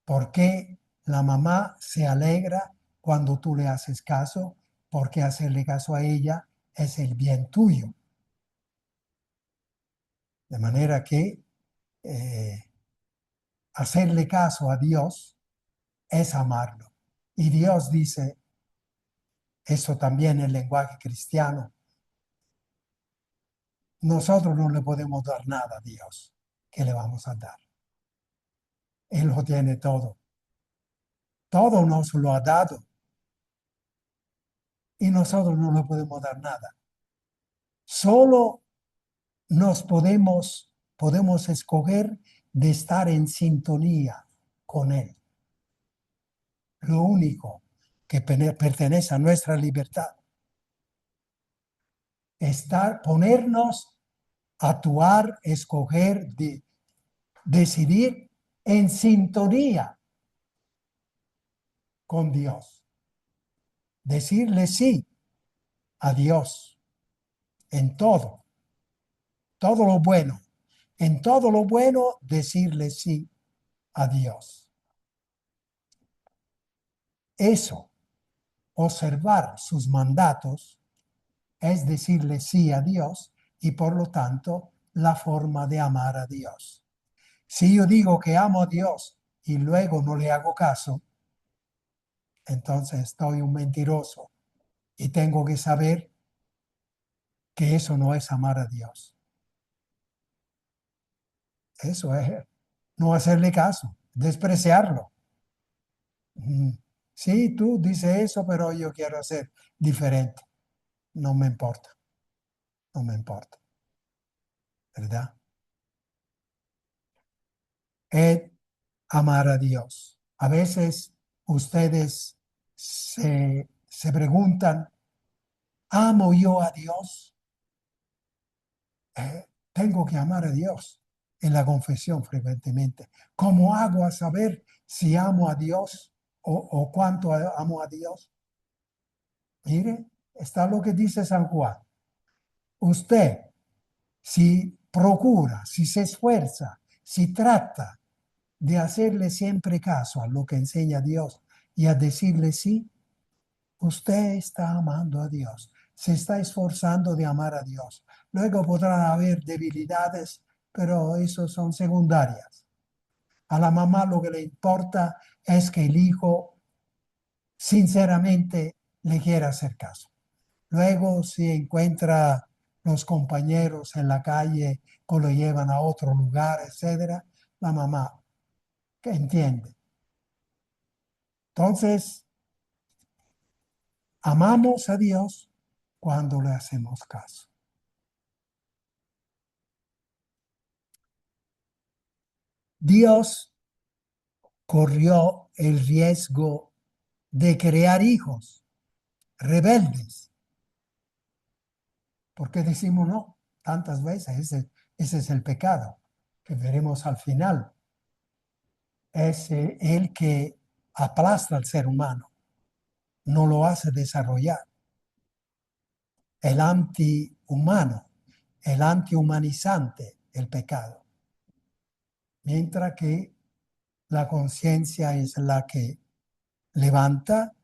¿Por qué la mamá se alegra cuando tú le haces caso? Porque hacerle caso a ella es el bien tuyo. De manera que hacerle caso a Dios es amarlo. Y Dios dice, eso también en el lenguaje cristiano, nosotros no le podemos dar nada a Dios. ¿Qué le vamos a dar? Él lo tiene todo. Todo nos lo ha dado. Y nosotros no le podemos dar nada. Solo nos podemos escoger de estar en sintonía con Él. Lo único que pertenece a nuestra libertad. Ponernos, actuar, escoger, decidir en sintonía con Dios. Decirle sí a Dios en todo lo bueno. En todo lo bueno, decirle sí a Dios. Eso, observar sus mandatos, es decirle sí a Dios y por lo tanto la forma de amar a Dios. Si yo digo que amo a Dios y luego no le hago caso, entonces estoy un mentiroso y tengo que saber que eso no es amar a Dios. Eso es no hacerle caso, despreciarlo. Sí, tú dices eso, pero yo quiero hacer diferente. No me importa. No me importa. ¿Verdad? es amar a Dios. A veces ustedes se preguntan, ¿amo yo a Dios? Tengo que amar a Dios en la confesión frecuentemente. ¿Cómo hago a saber si amo a Dios o cuánto amo a Dios? Mire, está lo que dice San Juan. Usted, si procura, si se esfuerza, si trata de hacerle siempre caso a lo que enseña Dios y a decirle sí, usted está amando a Dios, se está esforzando de amar a Dios. Luego podrán haber debilidades, pero eso son secundarias. A la mamá lo que le importa es que el hijo sinceramente le quiera hacer caso. Luego, si encuentra los compañeros en la calle o lo llevan a otro lugar, etcétera, la mamá que entiende. Entonces, amamos a Dios cuando le hacemos caso. Dios corrió el riesgo de crear hijos rebeldes. ¿Por qué decimos no? Tantas veces ese es el pecado que veremos al final. Es el que aplasta al ser humano, no lo hace desarrollar. El antihumano, el antihumanizante, el pecado. Mientras que la conciencia es la que levanta,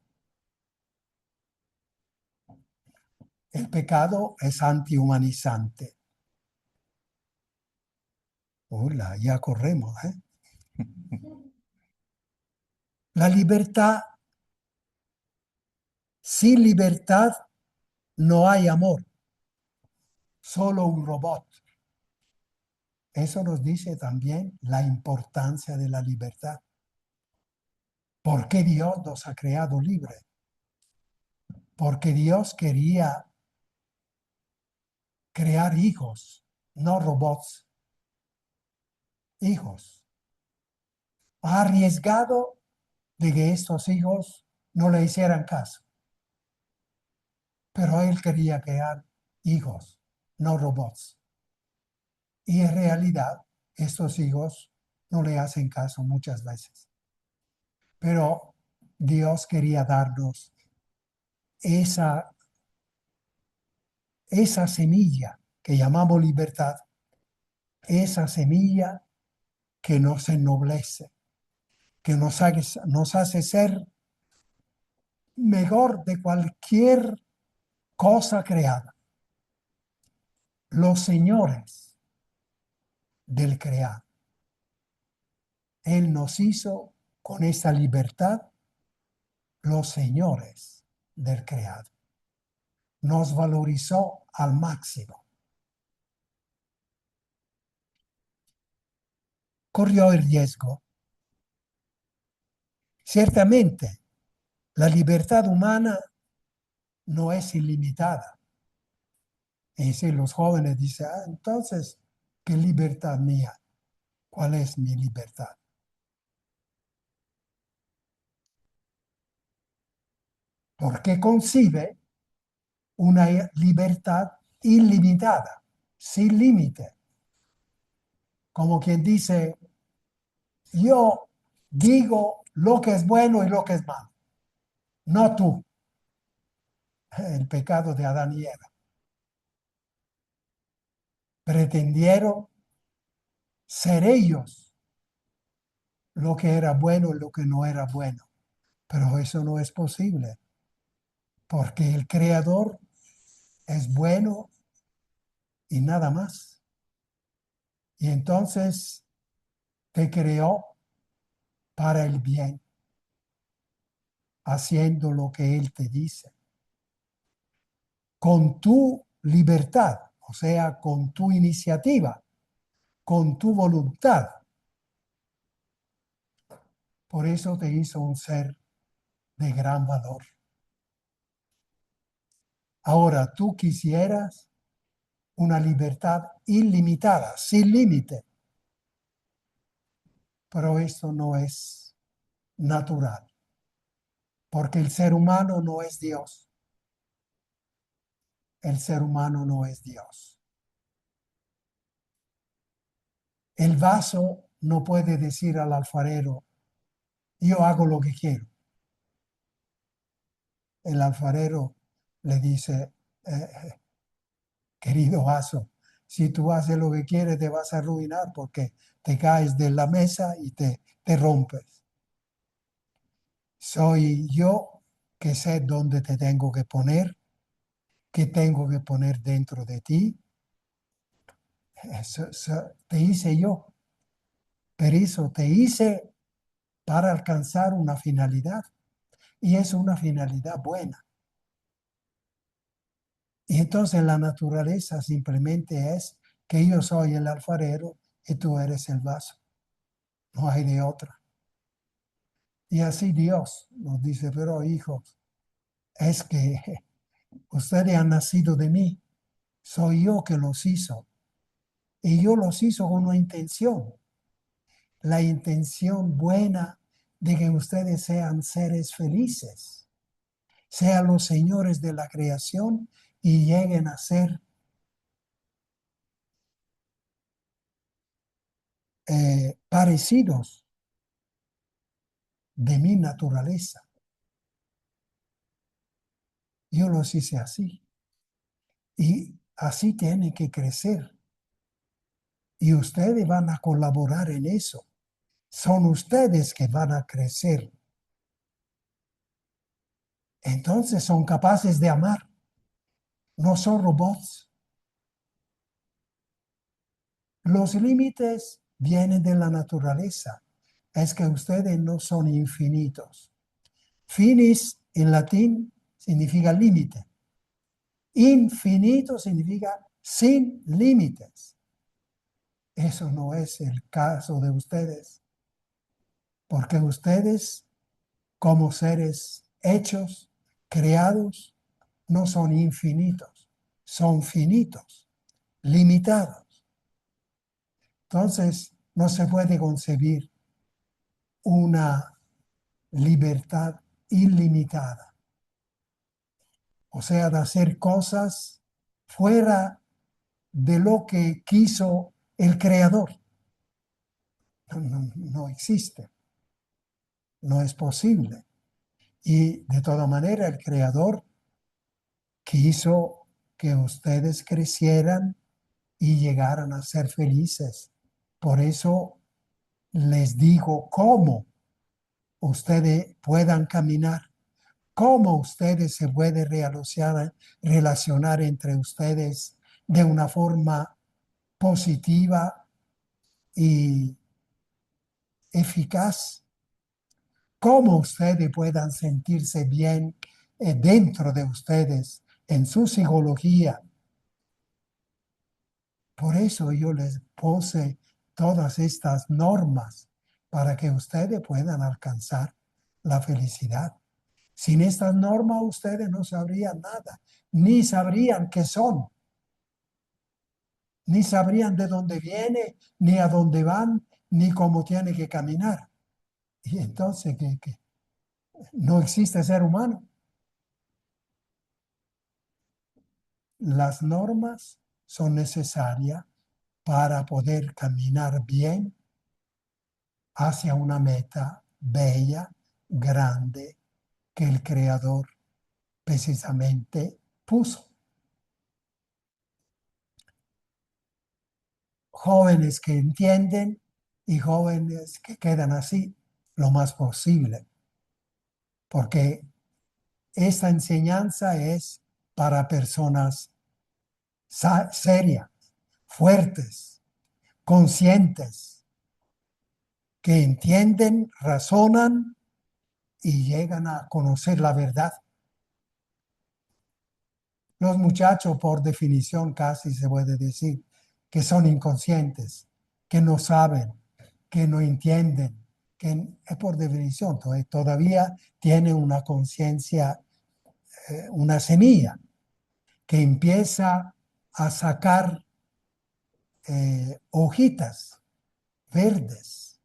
el pecado es antihumanizante. Hola, ya corremos, ¿eh? La libertad, sin libertad no hay amor, solo un robot. Eso nos dice también la importancia de la libertad. ¿Por qué Dios nos ha creado libres? Porque Dios quería crear hijos, no robots, hijos. Ha arriesgado de que estos hijos no le hicieran caso. Pero él quería crear hijos, no robots. Y en realidad, estos hijos no le hacen caso muchas veces. Pero Dios quería darnos esa semilla que llamamos libertad, esa semilla que nos ennoblece, que nos hace ser mejor de cualquier cosa creada. Los señores del creado. Él nos hizo con esa libertad los señores del creado. Nos valorizó al máximo. Corrió el riesgo. Ciertamente, la libertad humana no es ilimitada. Y si los jóvenes dicen, entonces, ¿qué libertad mía? ¿Cuál es mi libertad? Porque concibe una libertad ilimitada, sin límite. Como quien dice, yo digo lo que es bueno y lo que es malo, no tú. El pecado de Adán y Eva. Pretendieron ser ellos lo que era bueno y lo que no era bueno. Pero eso no es posible, porque el Creador es bueno y nada más. Y entonces te creó para el bien, haciendo lo que Él te dice. Con tu libertad, o sea, con tu iniciativa, con tu voluntad. Por eso te hizo un ser de gran valor. Ahora, tú quisieras una libertad ilimitada, sin límite. pero esto no es natural, porque el ser humano no es Dios. El ser humano no es Dios. El vaso no puede decir al alfarero, yo hago lo que quiero. El alfarero le dice, querido vaso, si tú haces lo que quieres te vas a arruinar porque te caes de la mesa y te rompes. Soy yo que sé dónde te tengo que poner, qué tengo que poner dentro de ti. Eso te hice yo, pero eso te hice para alcanzar una finalidad y es una finalidad buena. Y entonces la naturaleza simplemente es que yo soy el alfarero y tú eres el vaso. No hay de otra. Y así Dios nos dice, pero hijos, es que ustedes han nacido de mí. Soy yo que los hizo. Y yo los hizo con una intención. La intención buena de que ustedes sean seres felices. Sean los señores de la creación y lleguen a ser parecidos de mi naturaleza. Yo los hice así. Y así tiene que crecer. Y ustedes van a colaborar en eso. Son ustedes que van a crecer. Entonces son capaces de amar. No son robots. Los límites vienen de la naturaleza. Es que ustedes no son infinitos. Finis en latín significa límite. Infinito significa sin límites. Eso no es el caso de ustedes, porque ustedes, como seres hechos, creados, no son infinitos, son finitos, limitados. Entonces, no se puede concebir una libertad ilimitada, o sea, de hacer cosas fuera de lo que quiso el creador. No existe, no es posible. Y de toda manera el creador quiso que ustedes crecieran y llegaran a ser felices. Por eso les digo cómo ustedes puedan caminar, cómo ustedes se pueden relacionar entre ustedes de una forma positiva y eficaz, cómo ustedes puedan sentirse bien dentro de ustedes, en su psicología. Por eso yo les puse todas estas normas para que ustedes puedan alcanzar la felicidad. Sin estas normas ustedes no sabrían nada, ni sabrían qué son, ni sabrían de dónde viene, ni a dónde van, ni cómo tiene que caminar. Y entonces que no existe ser humano. Las normas son necesarias para poder caminar bien hacia una meta bella, grande, que el Creador precisamente puso. Jóvenes que entienden y jóvenes que quedan así lo más posible, porque esta enseñanza es para personas serias, fuertes, conscientes, que entienden, razonan y llegan a conocer la verdad. Los muchachos, por definición, casi se puede decir que son inconscientes, que no saben, que no entienden, que es por definición, todavía tienen una conciencia, una semilla que empieza a sacar hojitas verdes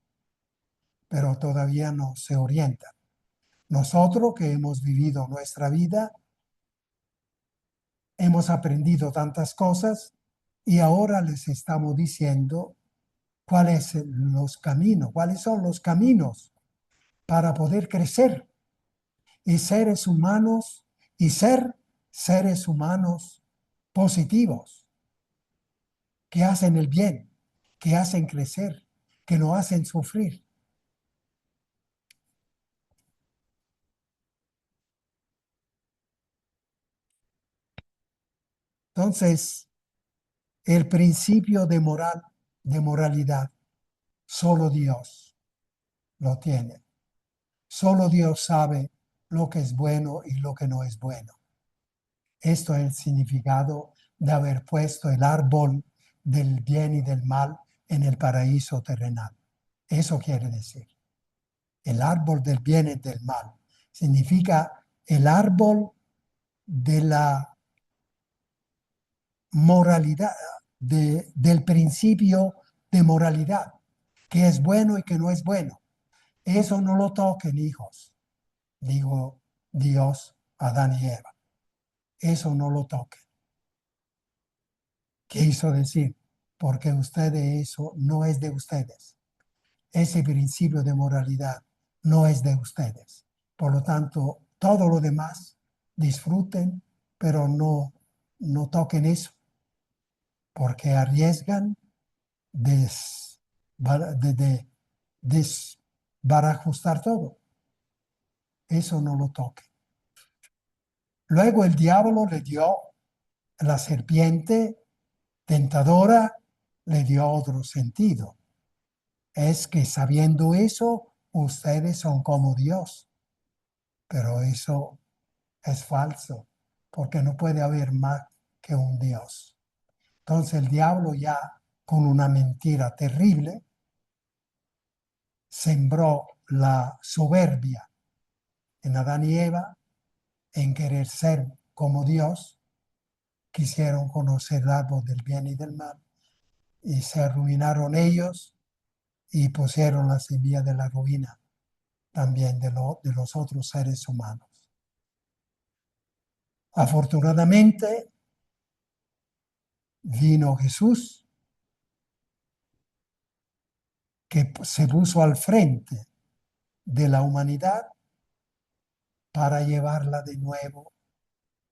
pero todavía no se orientan. Nosotros que hemos vivido nuestra vida, hemos aprendido tantas cosas y ahora les estamos diciendo cuáles son los caminos para poder crecer y seres humanos y ser seres humanos positivos, que hacen el bien, que hacen crecer, que no hacen sufrir. Entonces, el principio de moralidad, solo Dios lo tiene. Solo Dios sabe lo que es bueno y lo que no es bueno. Esto es el significado de haber puesto el árbol del bien y del mal en el paraíso terrenal. Eso quiere decir. El árbol del bien y del mal significa el árbol de la moralidad, del principio de moralidad, que es bueno y que no es bueno. Eso no lo toquen, hijos, dijo Dios a Adán y Eva. Eso no lo toquen. Quiso decir, porque ustedes, eso no es de ustedes. Ese principio de moralidad no es de ustedes. Por lo tanto, todo lo demás disfruten, pero no toquen eso, porque arriesgan desbarajustar todo. Eso no lo toquen. Luego el diablo le dio, la serpiente tentadora le dio otro sentido. Es que sabiendo eso, ustedes son como Dios. Pero eso es falso, porque no puede haber más que un Dios. Entonces el diablo, ya con una mentira terrible, sembró la soberbia en Adán y Eva, en querer ser como Dios. Quisieron conocer el árbol del bien y del mal y se arruinaron ellos y pusieron la semilla de la ruina también de los otros seres humanos. Afortunadamente, vino Jesús, que se puso al frente de la humanidad para llevarla de nuevo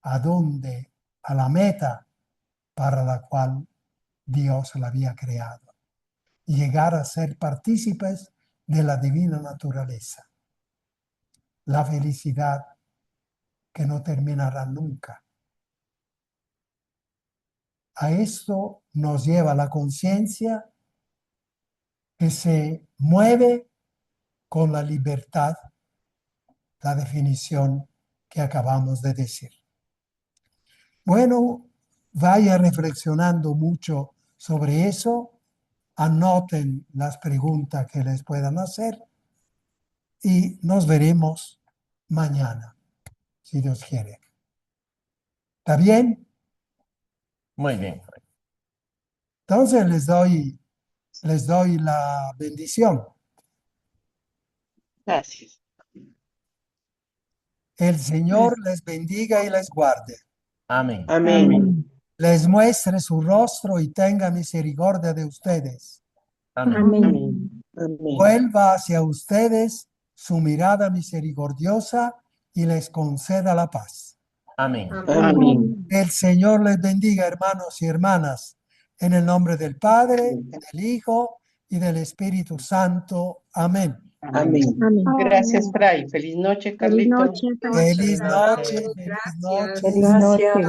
a la meta para la cual Dios la había creado, y llegar a ser partícipes de la divina naturaleza, la felicidad que no terminará nunca. A esto nos lleva la conciencia que se mueve con la libertad, la definición que acabamos de decir. Bueno, vaya reflexionando mucho sobre eso, anoten las preguntas que les puedan hacer y nos veremos mañana, si Dios quiere. ¿Está bien? Muy bien. Entonces les doy la bendición. Gracias. El Señor les bendiga y les guarde. Amén. Amén. Les muestre su rostro y tenga misericordia de ustedes. Amén. Amén. Amén. Vuelva hacia ustedes su mirada misericordiosa y les conceda la paz. Amén. Amén. El Señor les bendiga, hermanos y hermanas, en el nombre del Padre, del Hijo y del Espíritu Santo. Amén. Amén. Gracias, Fray. Feliz noche, Feliz Carlito. noche. Feliz Feliz noche. noche, feliz noche. Feliz noche.